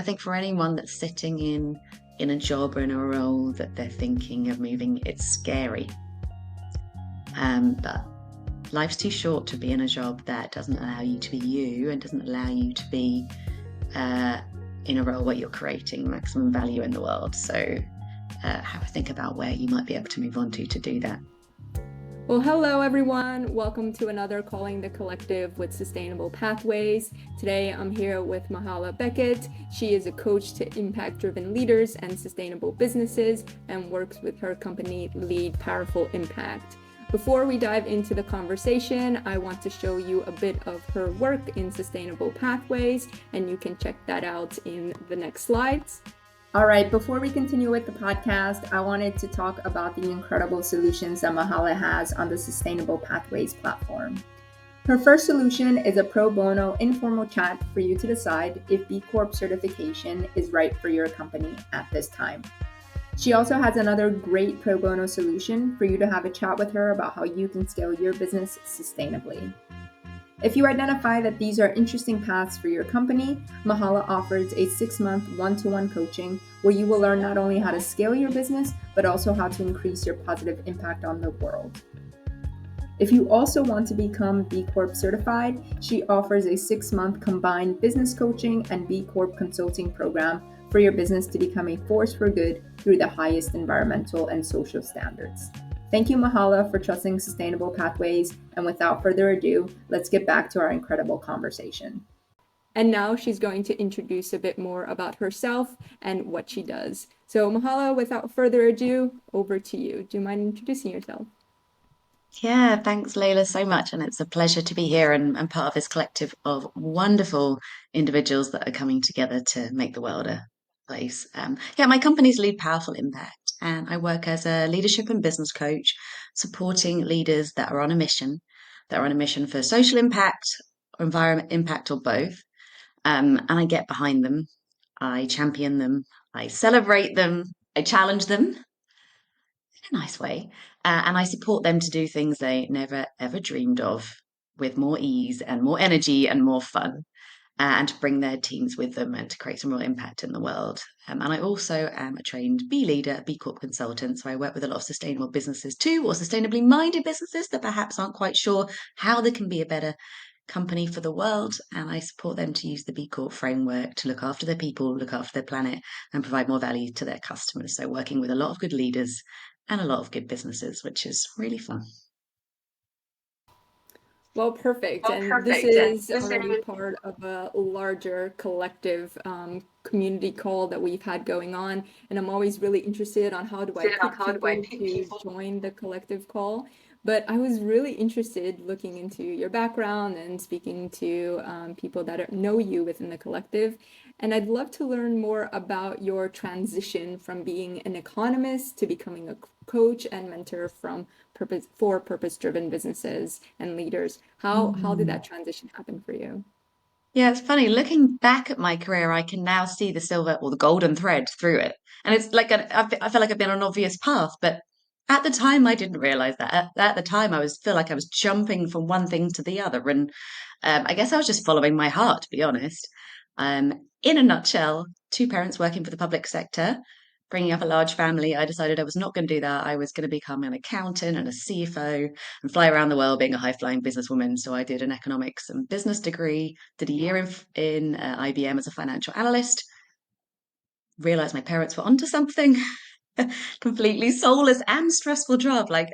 I think for anyone that's sitting in a job or in a role that they're thinking of moving, it's scary. But life's too short to be in a job that doesn't allow you to be you and doesn't allow you to be uh, in a role where you're creating maximum value in the world. So have a think about where you might be able to move on to do that. Well, hello everyone. Welcome to another Calling the Collective with Sustainable Pathways. Today I'm here with Mehalah Beckett. She is a coach to impact-driven leaders and sustainable businesses and works with her company Lead Powerful Impact. Before we dive into the conversation, I want to show you a bit of her work in sustainable pathways, and you can check that out in the next slides. All right, before we continue with the podcast, I wanted to talk about the incredible solutions that Mehalah has on the Sustainable Pathways platform. Her first solution is a pro bono informal chat for you to decide if B Corp certification is right for your company at this time. She also has another great pro bono solution for you to have a chat with her about how you can scale your business sustainably. If you identify that these are interesting paths for your company, Mehalah offers a 6-month one-to-one coaching where you will learn not only how to scale your business, but also how to increase your positive impact on the world. If you also want to become B Corp certified, she offers a 6-month combined business coaching and B Corp consulting program for your business to become a force for good through the highest environmental and social standards. Thank you, Mehalah, for trusting Sustainable Pathways. And without further ado, let's get back to our incredible conversation. And now she's going to introduce a bit more about herself and what she does. So Mehalah, without further ado, over to you. Do you mind introducing yourself? Yeah, thanks, Layla, so much. And it's a pleasure to be here and part of this collective of wonderful individuals that are coming together to make the world a place. My company's Lead Powerful Impact, and I work as a leadership and business coach, supporting leaders that are on a mission, for social impact, or environment impact, or both. And I get behind them, I champion them, I celebrate them, I challenge them in a nice way. And I support them to do things they never ever dreamed of with more ease and more energy and more fun, and to bring their teams with them and to create some real impact in the world. And I also am a trained B leader, B Corp consultant. So I work with a lot of sustainable businesses too, or sustainably minded businesses that perhaps aren't quite sure how they can be a better company for the world. And I support them to use the B Corp framework to look after their people, look after their planet, and provide more value to their customers. So working with a lot of good leaders and a lot of good businesses, which is really fun. Well, perfect. And this is already part of a larger collective community call that we've had going on. And I'm always really interested on how do I pick people to join the collective call. But I was really interested looking into your background and speaking to people that know you within the collective. And I'd love to learn more about your transition from being an economist to becoming a coach and mentor for purpose-driven businesses and leaders. How did that transition happen for you? Yeah, it's funny. Looking back at my career, I can now see the silver or the golden thread through it. And it's like I feel like I've been on an obvious path, but at the time I didn't realize that. At the time, feel like I was jumping from one thing to the other, and I guess I was just following my heart, to be honest. In a nutshell, two parents working for the public sector, bringing up a large family. I decided I was not going to do that. I was going to become an accountant and a CFO and fly around the world being a high flying businesswoman. So I did an economics and business degree, did a year in IBM as a financial analyst, realized my parents were onto something. Completely soulless and stressful job, like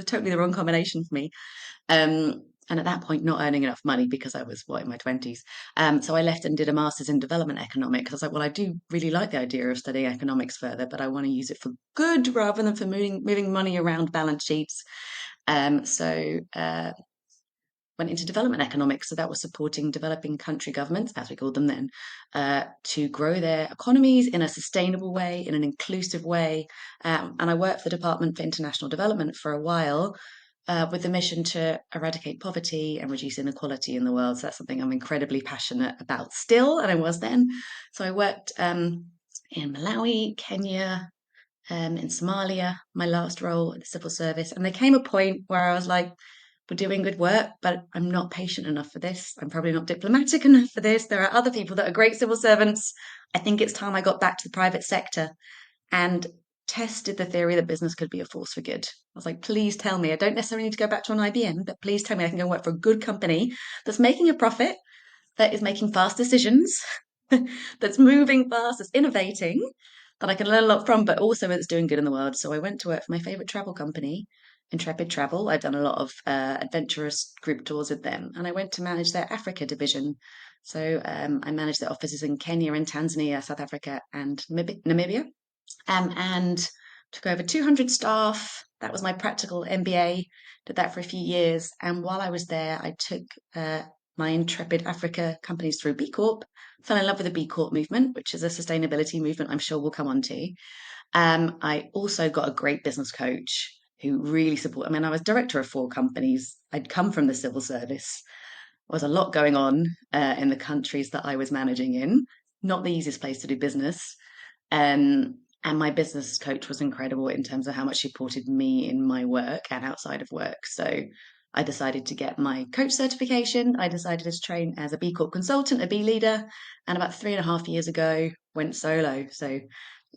totally the wrong combination for me. And at that point, not earning enough money because I was in my 20s. So I left and did a master's in development economics. I was like, well, I do really like the idea of studying economics further, but I want to use it for good rather than for moving money around balance sheets. So went into development economics. So that was supporting developing country governments, as we called them then, to grow their economies in a sustainable way, in an inclusive way. And I worked for the Department for International Development for a while, with the mission to eradicate poverty and reduce inequality in the world. So that's something I'm incredibly passionate about still, and I was then. So I worked in Malawi, Kenya, in Somalia, my last role in the civil service. And there came a point where I was like, we're doing good work, but I'm not patient enough for this. I'm probably not diplomatic enough for this. There are other people that are great civil servants. I think it's time I got back to the private sector and tested the theory that business could be a force for good. I was like, please tell me. I don't necessarily need to go back to an IBM, but please tell me I can go work for a good company that's making a profit, that is making fast decisions, that's moving fast, that's innovating, that I can learn a lot from, but also it's doing good in the world. So I went to work for my favorite travel company, Intrepid Travel. I've done a lot of adventurous group tours with them, and I went to manage their Africa division. So I managed their offices in Kenya and Tanzania, South Africa, and Namibia, and took over 200 staff. That was my practical MBA. Did that for a few years, and while I was there, I took my Intrepid Africa companies through B Corp. Fell in love with the B Corp movement, which is a sustainability movement I'm sure we'll come on to. I also got a great business coach who really supported. I mean, I was director of 4 companies. I'd come from the civil service. There was a lot going on in the countries that I was managing in. Not the easiest place to do business. And my business coach was incredible in terms of how much she supported me in my work and outside of work. So I decided to get my coach certification. I decided to train as a B Corp consultant, a B leader, and about 3.5 years ago went solo. So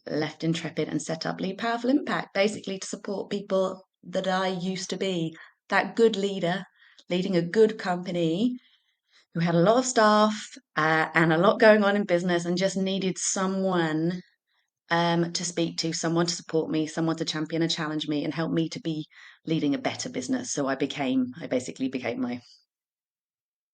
left Intrepid and set up Lead Powerful Impact, basically to support people that I used to be, that good leader leading a good company who had a lot of staff and a lot going on in business and just needed someone to speak to, someone to support me, someone to champion and challenge me and help me to be leading a better business. So I basically became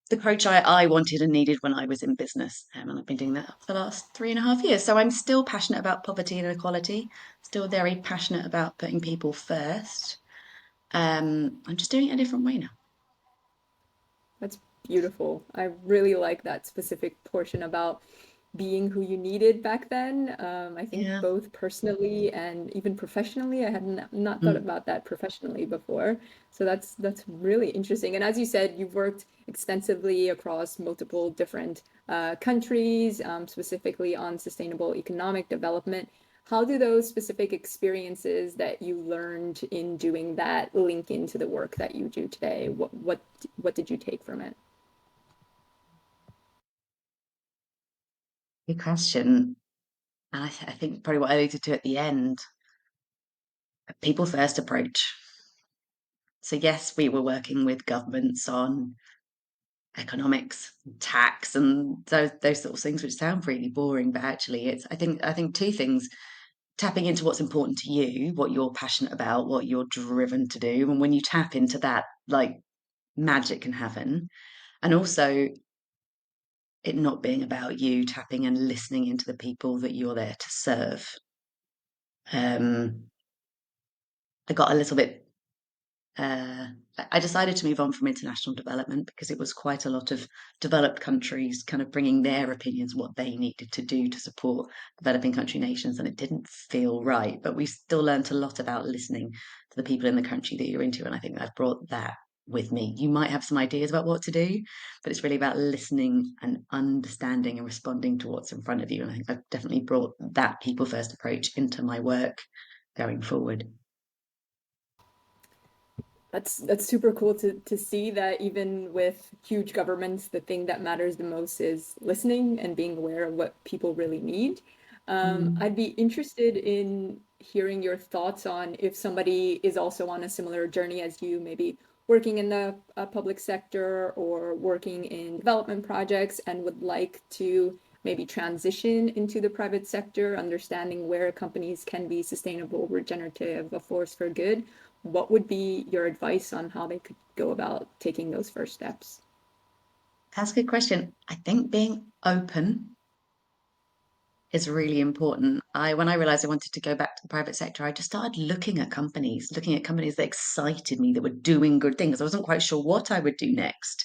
the coach I wanted and needed when I was in business. And I've been doing that for the last 3.5 years. So I'm still passionate about poverty and inequality, still very passionate about putting people first. I'm just doing it a different way now. That's beautiful. I really like that specific portion about being who you needed back then. I think Yeah. both personally and even professionally, I had not thought Mm. about that professionally before. So that's really interesting. And as you said, you've worked extensively across multiple different countries, specifically on sustainable economic development. How do those specific experiences that you learned in doing that link into the work that you do today? What did you take from it? Good question. And I think probably what I alluded to at the end, a people first approach. So yes, we were working with governments on economics, tax, and those sort of things, which sound really boring, but actually, it's I think 2 things: tapping into what's important to you, what you're passionate about, what you're driven to do, and when you tap into that, like magic can happen, and also it not being about you, tapping and listening into the people that you're there to serve. Um, I got a little bit uh, I decided to move on from international development because it was quite a lot of developed countries kind of bringing their opinions, what they needed to do to support developing country nations, and it didn't feel right. But we still learnt a lot about listening to the people in the country that you're into, and I think I've brought that with me. You might have some ideas about what to do, but it's really about listening and understanding and responding to what's in front of you. And I think I've definitely brought that people first approach into my work going forward. That's super cool to see that even with huge governments, the thing that matters the most is listening and being aware of what people really need. Mm. I'd be interested in hearing your thoughts on if somebody is also on a similar journey as you, maybe working in the public sector or working in development projects and would like to maybe transition into the private sector, understanding where companies can be sustainable, regenerative, a force for good. What would be your advice on how they could go about taking those first steps? That's a good question. I think being open is really important. When I realized I wanted to go back to the private sector, I just started looking at companies that excited me, that were doing good things. I wasn't quite sure what I would do next.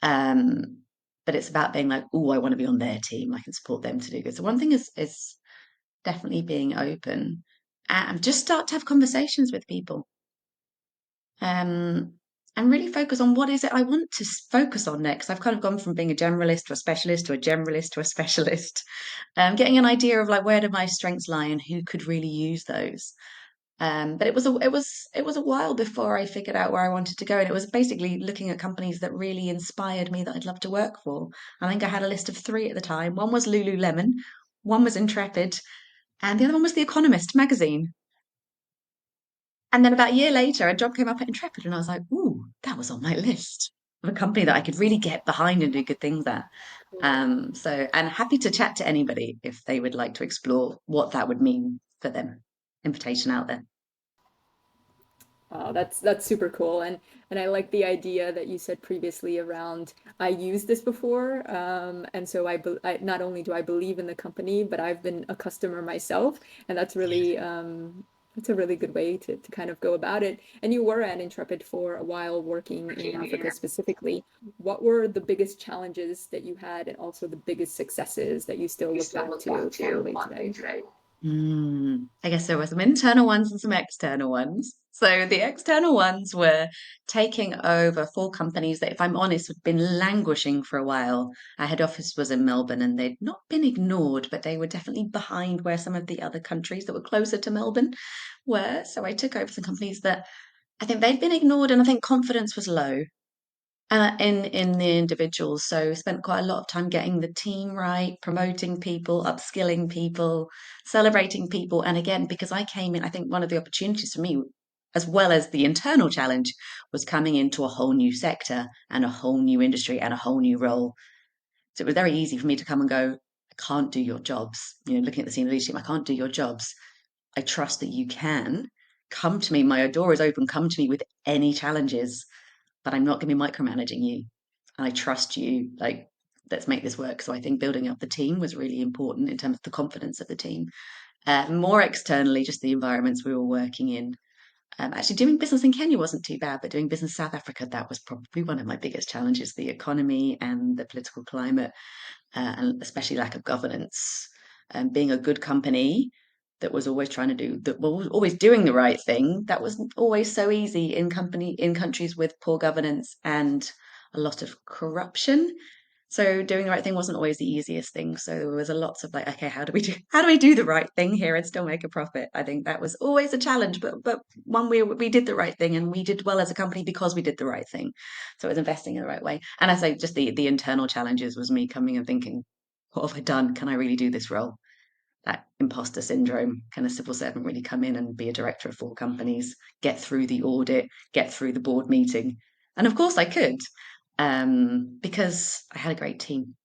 Um, but it's about being like, oh, I want to be on their team. I can support them to do good. So one thing is definitely being open and just start to have conversations with people. Um, and really focus on what is it I want to focus on next. I've kind of gone from being a generalist to a specialist to a generalist to a specialist, getting an idea of like where do my strengths lie and who could really use those. But it was a while before I figured out where I wanted to go, and it was basically looking at companies that really inspired me that I'd love to work for. I think I had a list of three at the time. One was Lululemon, one was Intrepid, and the other one was The Economist magazine. And then about a year later, a job came up at Intrepid, and I was like, "Ooh, that was on my list of a company that I could really get behind and do good things at." And happy to chat to anybody if they would like to explore what that would mean for them. Invitation out there. Wow, that's super cool, and I like the idea that you said previously around I used this before, and so I not only do I believe in the company, but I've been a customer myself, and that's a really good way to kind of go about it. And you were at Intrepid for a while working in Africa specifically. What were the biggest challenges that you had, and also the biggest successes that you still look back to fondly today? I guess there were some internal ones and some external ones. So the external ones were taking over four companies that, if I'm honest, had been languishing for a while. Our head office was in Melbourne and they'd not been ignored, but they were definitely behind where some of the other countries that were closer to Melbourne were. So I took over some companies that I think they'd been ignored, and I think confidence was low in the individuals. So spent quite a lot of time getting the team right, promoting people, upskilling people, celebrating people. And again, because I came in, I think one of the opportunities for me, as well as the internal challenge, was coming into a whole new sector and a whole new industry and a whole new role. So it was very easy for me to come and go, I can't do your jobs. Looking at the senior leadership, I can't do your jobs. I trust that you can. Come to me. My door is open. Come to me with any challenges, but I'm not going to be micromanaging you. And I trust you. Like, let's make this work. So I think building up the team was really important in terms of the confidence of the team. More externally, just the environments we were working in. Actually, doing business in Kenya wasn't too bad, but doing business in South Africa, that was probably one of my biggest challenges, the economy and the political climate, and especially lack of governance. Being a good company that was always trying to do that, was always doing the right thing. That wasn't always so easy in countries with poor governance and a lot of corruption. So doing the right thing wasn't always the easiest thing. So there was a lots of like, okay, how do we do the right thing here and still make a profit? I think that was always a challenge, but one we did the right thing and we did well as a company because we did the right thing. So it was investing in the right way. And I say just the internal challenges was me coming and thinking, what have I done? Can I really do this role? That imposter syndrome. Can a civil servant really come in and be a director of four companies, get through the audit, get through the board meeting? And of course I could, because I had a great team.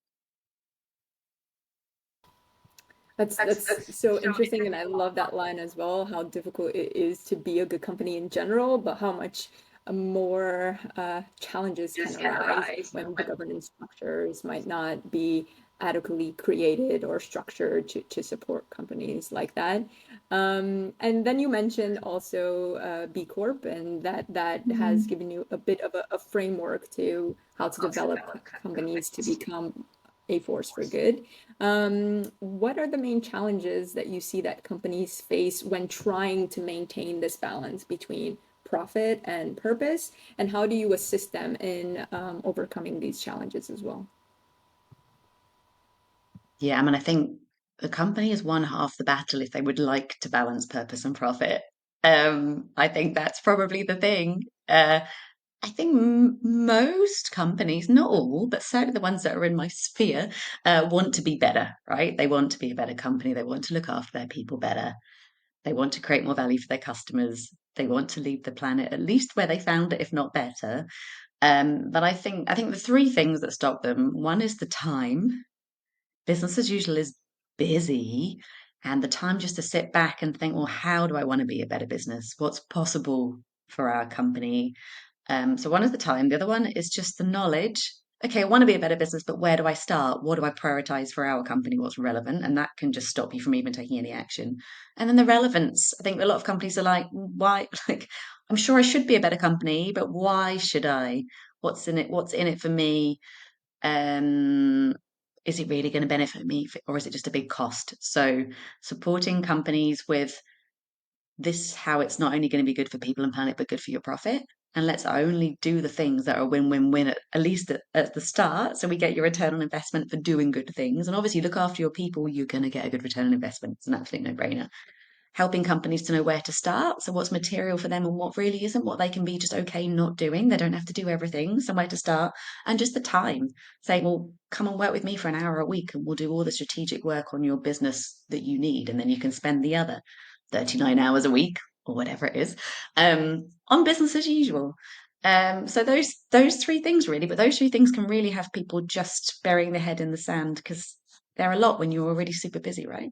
That's so interesting, and I love that line as well, how difficult it is to be a good company in general, but how much more challenges can arise when the governance structures might not be adequately created or structured to support companies like that. And then you mentioned also B Corp, and that has given you a bit of a framework to how to develop companies to become a force for good. What are the main challenges that you see that companies face when trying to maintain this balance between profit and purpose? And how do you assist them in overcoming these challenges as well? Yeah, I mean, I think the company is one half the battle if they would like to balance purpose and profit. I think that's probably the thing. I think most companies, not all, but certainly the ones that are in my sphere, want to be better, right? They want to be a better company. They want to look after their people better. They want to create more value for their customers. They want to leave the planet at least where they found it, if not better. But I think the three things that stop them, one is the time. Business as usual is busy, and the time just to sit back and think, well, how do I want to be a better business? What's possible for our company? So one is the time. The other one is just the knowledge. Okay, I want to be a better business, but where do I start? What do I prioritize for our company? What's relevant? And that can just stop you from even taking any action. And then the relevance. I think a lot of companies are like, why? Like, I'm sure I should be a better company, but why should I? What's in it? What's in it for me? Um, is it really going to benefit me, or is it just a big cost? So supporting companies with this, how it's not only going to be good for people and planet, but good for your profit. And let's only do the things that are win-win-win at least at the start. So we get your return on investment for doing good things. And obviously look after your people, you're going to get a good return on investment. It's an absolute no-brainer. helping companies to know where to start. So what's material for them and what really isn't, what they can be just okay not doing. They don't have to do everything, somewhere to start, and just the time. Saying, well, come and work with me for an hour a week and we'll do all the strategic work on your business that you need. And then you can spend the other 39 hours a week or whatever it is on business as usual. So those three things really, but those three things can really have people just burying their head in the sand because they're a lot when you're already super busy, right?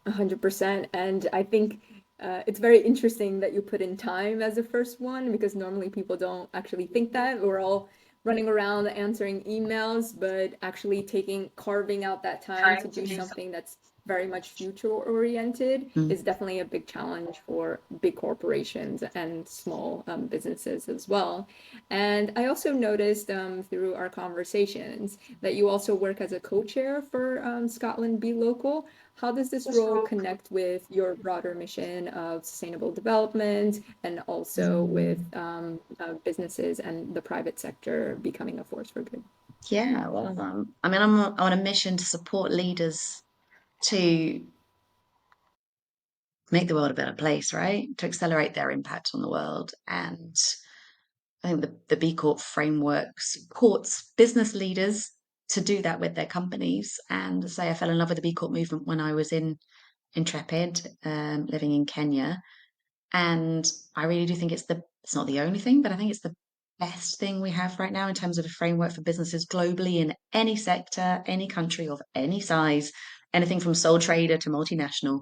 100%. And I think it's very interesting that you put in time as the first one because normally people don't actually think that. We're all running around answering emails, but actually carving out that time to do something that's very much future oriented Mm. is definitely a big challenge for big corporations and small businesses as well. And I also noticed through our conversations that you also work as a co-chair for Scotland Be Local. How does this role connect with your broader mission of sustainable development and also with businesses and the private sector becoming a force for good? Yeah, well, I mean, I'm on a mission to support leaders to make the world a better place, right? To accelerate their impact on the world. And I think the B Corp framework supports business leaders to do that with their companies. And say I fell in love with the B Corp movement when I was in Intrepid, living in Kenya. And I really do think it's not the only thing, but I think it's the best thing we have right now in terms of a framework for businesses globally in any sector, any country of any size, anything from sole trader to multinational.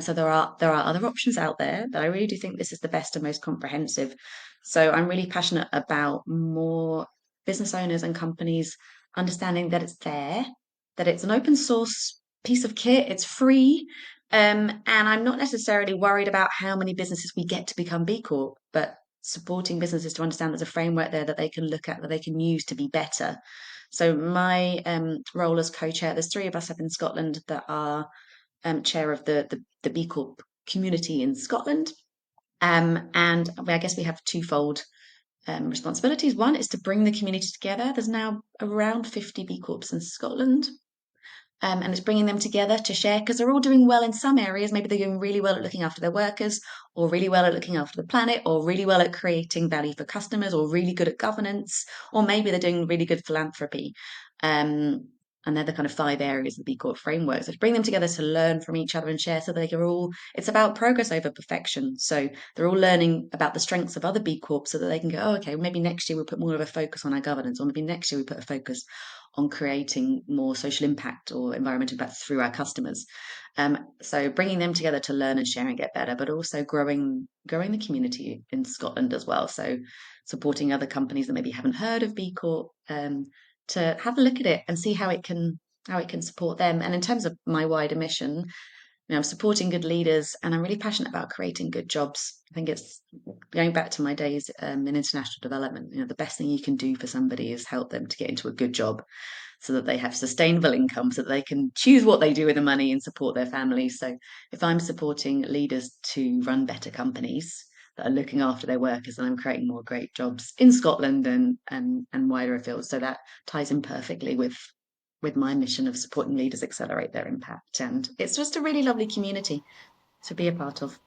So there are other options out there, but I really do think this is the best and most comprehensive. So I'm really passionate about more business owners and companies understanding that it's there, that it's an open source piece of kit, it's free, and I'm not necessarily worried about how many businesses we get to become B Corp, but supporting businesses to understand there's a framework there that they can look at, that they can use to be better. So my role as co-chair, there's three of us up in Scotland that are chair of the B Corp community in Scotland. And I guess we have twofold responsibilities. One is to bring the community together. There's now around 50 B Corps in Scotland, and it's bringing them together to share because they're all doing well in some areas. Maybe they're doing really well at looking after their workers, or really well at looking after the planet, or really well at creating value for customers, or really good at governance, or maybe they're doing really good philanthropy. Um, and they're the kind of five areas of the B Corp framework. So to bring them together to learn from each other and share so they can all, it's about progress over perfection. So they're all learning about the strengths of other B Corps so that they can go, oh, okay, maybe next year we'll put more of a focus on our governance, or maybe next year we put a focus on creating more social impact or environmental impact through our customers. So bringing them together to learn and share and get better, but also growing the community in Scotland as well. So supporting other companies that maybe haven't heard of B Corp to have a look at it and see how it can support them. And in terms of my wider mission, I'm supporting good leaders and I'm really passionate about creating good jobs. I think it's going back to my days in international development. The best thing you can do for somebody is help them to get into a good job so that they have sustainable income, so that they can choose what they do with the money and support their families. So if I'm supporting leaders to run better companies that are looking after their workers, then I'm creating more great jobs in Scotland and wider afield. So that ties in perfectly with my mission of supporting leaders accelerate their impact. And it's just a really lovely community to be a part of.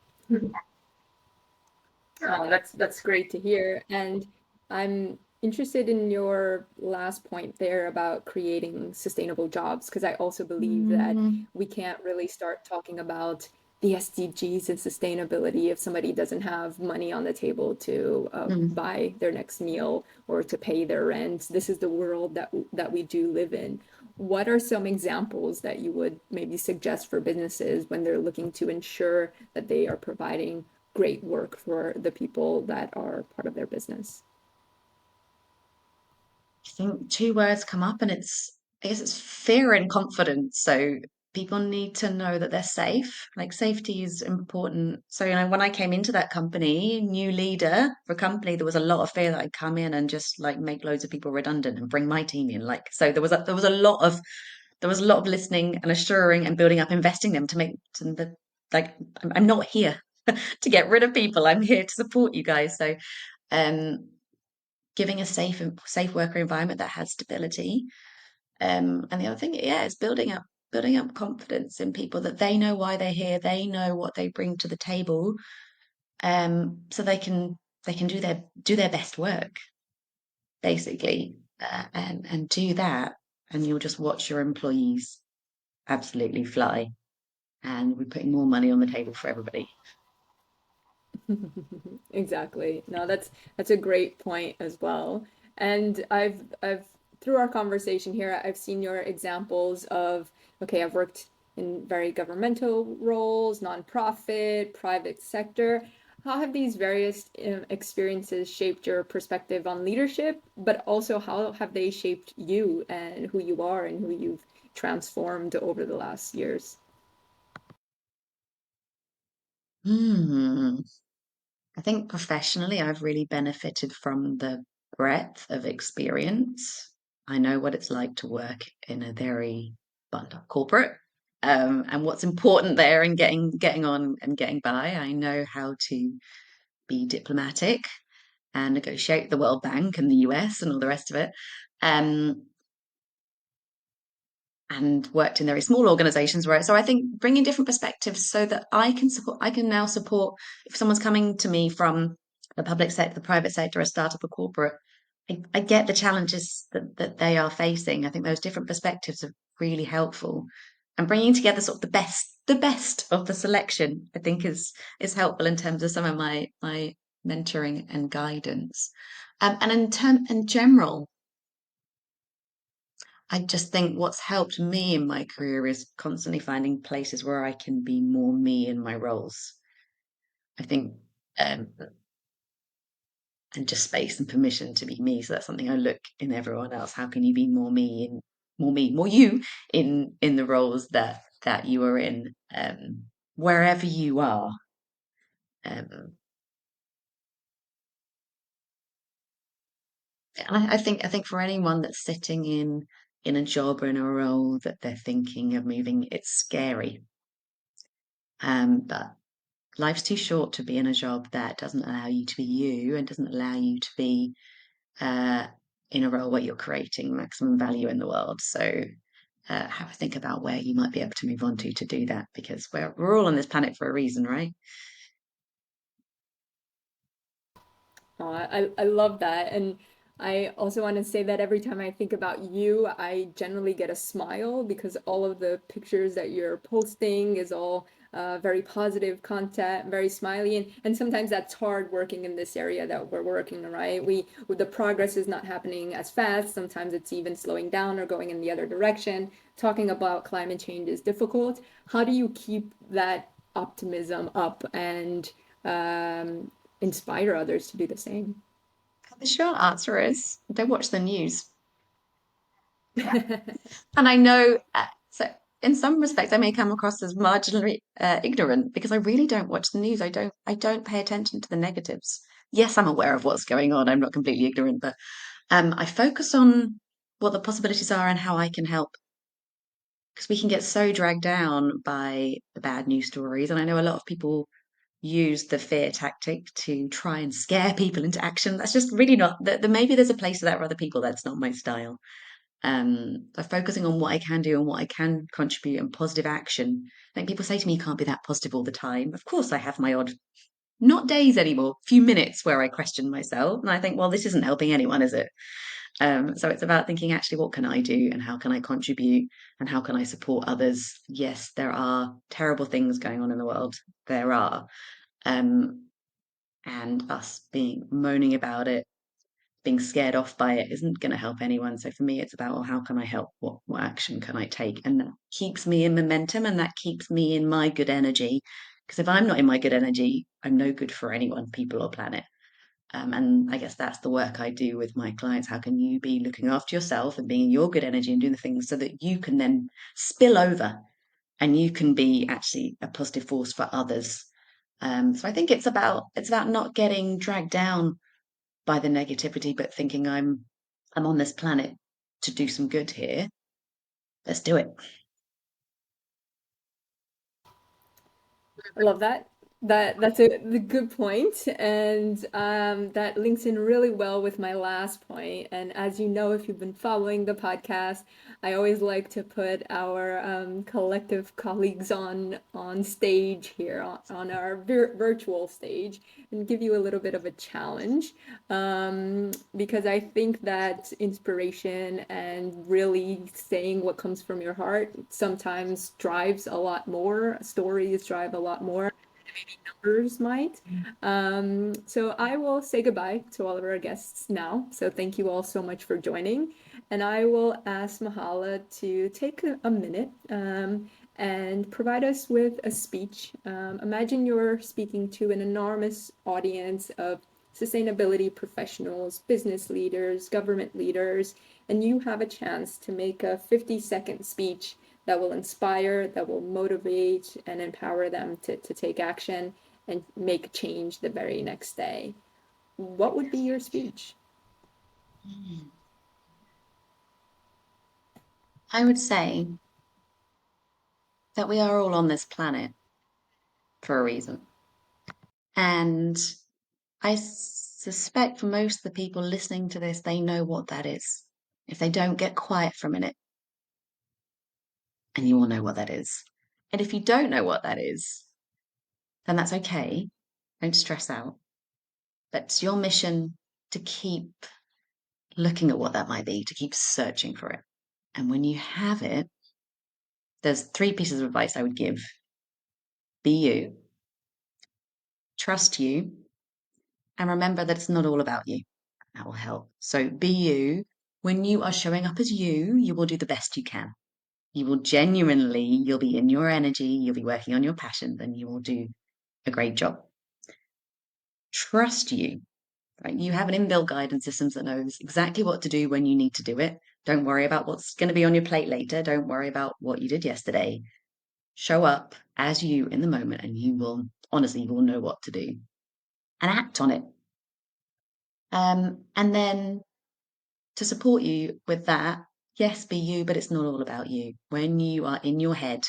Oh, that's great to hear. And I'm interested in your last point there about creating sustainable jobs, because I also believe that Mm, we can't really start talking about the SDGs and sustainability if somebody doesn't have money on the table to mm. buy their next meal or to pay their rent. This is the world that we do live in. What are some examples that you would maybe suggest for businesses when they're looking to ensure that they are providing great work for the people that are part of their business? I think two words come up, and I guess it's fear and confidence. So people need to know that they're safe. Like safety is important. So, when I came into that company, new leader for a company, there was a lot of fear that I'd come in and just like make loads of people redundant and bring my team in. Like, so there was a lot of listening and assuring and building up, investing them to make to the like I'm not here to get rid of people. I'm here to support you guys. So um giving a safe worker environment that has stability. And the other thing, yeah, is building up. building up confidence in people that they know why they're here, they know what they bring to the table, so they can do their best work basically, and do that, and you'll just watch your employees absolutely fly, and we're putting more money on the table for everybody. Exactly. No, that's a great point as well. And I've through our conversation here, I've seen your examples of, okay, I've worked in very governmental roles, nonprofit, private sector. How have these various experiences shaped your perspective on leadership, but also how have they shaped you and who you are and who you've transformed over the last years? Hmm. I think professionally, I've really benefited from the breadth of experience. I know what it's like to work in a very buttoned up corporate, and what's important there and getting on and getting by. I know how to be diplomatic and negotiate the World Bank and the US and all the rest of it. Um, and worked in very small organizations where so I think bringing different perspectives so that I can now support if someone's coming to me from the public sector, the private sector, a startup, a corporate. I get the challenges that they are facing. I think those different perspectives are really helpful, and bringing together sort of the best of the selection I think is helpful in terms of some of my mentoring and guidance. And in general, I just think what's helped me in my career is constantly finding places where I can be more me in my roles. I think, um, and just space and permission to be me. So that's something I look in everyone else. How can you be more you in the roles that you are in, wherever you are. Um, and I think for anyone that's sitting in a job or in a role that they're thinking of moving, it's scary. But life's too short to be in a job that doesn't allow you to be you and doesn't allow you to be uh, in a role where you're creating maximum value in the world. So have a think about where you might be able to move on to do that because we're all on this planet for a reason, right? Oh, I love that. And I also want to say that every time I think about you, I generally get a smile because all of the pictures that you're posting is all very positive content, very smiley. And sometimes that's hard working in this area that we're working, right? The progress is not happening as fast. Sometimes it's even slowing down or going in the other direction. Talking about climate change is difficult. How do you keep that optimism up and um, inspire others to do the same? The short answer is don't watch the news. And I know, so in some respects, I may come across as marginally ignorant because I really don't watch the news. I don't pay attention to the negatives. Yes, I'm aware of what's going on. I'm not completely ignorant, but I focus on what the possibilities are and how I can help because we can get so dragged down by the bad news stories. And I know a lot of people use the fear tactic to try and scare people into action. That's just really not maybe there's a place for that for other people. That's not my style. By focusing on what I can do and what I can contribute and positive action. I think people say to me, you can't be that positive all the time. Of course, I have my odd, not days anymore, few minutes where I question myself. And I think, well, this isn't helping anyone, is it? So it's about thinking, actually, what can I do and how can I contribute and how can I support others? Yes, there are terrible things going on in the world. There are. Um, and us being moaning about it being scared off by it isn't going to help anyone. So for me, it's about, well, how can I help? What action can I take? And that keeps me in momentum and that keeps me in my good energy. Because if I'm not in my good energy, I'm no good for anyone, people or planet. And I guess that's the work I do with my clients. How can you be looking after yourself and being in your good energy and doing the things so that you can then spill over and you can be actually a positive force for others. So I think it's about not getting dragged down by the negativity, but thinking I'm on this planet to do some good here. Let's do it. I love that. That's a good point, and that links in really well with my last point. And as you know, if you've been following the podcast, I always like to put our collective colleagues on stage here on our virtual stage and give you a little bit of a challenge, because I think that inspiration and really saying what comes from your heart sometimes drives a lot more. Stories drive a lot more others might. So I will say goodbye to all of our guests now. So thank you all so much for joining. And I will ask Mehalah to take a minute and provide us with a speech. Imagine you're speaking to an enormous audience of sustainability professionals, business leaders, government leaders, and you have a chance to make a 50-second speech that will inspire, that will motivate, and empower them to take action and make change the very next day. What would be your speech? I would say that we are all on this planet for a reason. And I suspect for most of the people listening to this, they know what that is. If they don't, get quiet for a minute and you will know what that is. And if you don't know what that is, then that's okay. Don't stress out. But it's your mission to keep looking at what that might be, to keep searching for it. And when you have it, there's three pieces of advice I would give. Be you, trust you, and remember that it's not all about you. That will help. So be you. When you are showing up as you, you will do the best you can. You will genuinely, you'll be in your energy, you'll be working on your passion, then you will do a great job. Trust you, right? You have an inbuilt guidance systems that knows exactly what to do when you need to do it. Don't worry about what's going to be on your plate later. Don't worry about what you did yesterday. Show up as you in the moment and you will, honestly, you will know what to do and act on it. And then to support you with that, yes, be you, but it's not all about you. When you are in your head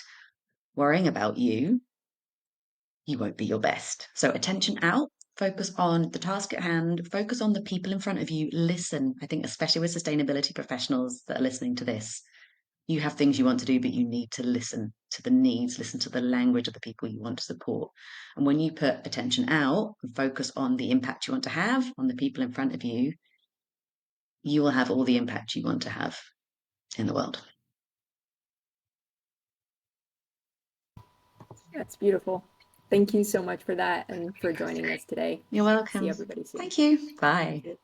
worrying about you won't be your best. So attention out, focus on the task at hand, focus on the people in front of you, listen. I think, especially with sustainability professionals that are listening to this, you have things you want to do, but you need to listen to the needs, listen to the language of the people you want to support. And when you put attention out and focus on the impact you want to have on the people in front of you will have all the impact you want to have in the world. That's beautiful. Thank you so much for that and for joining us today. You're See welcome. everybody soon. Thank you. Bye.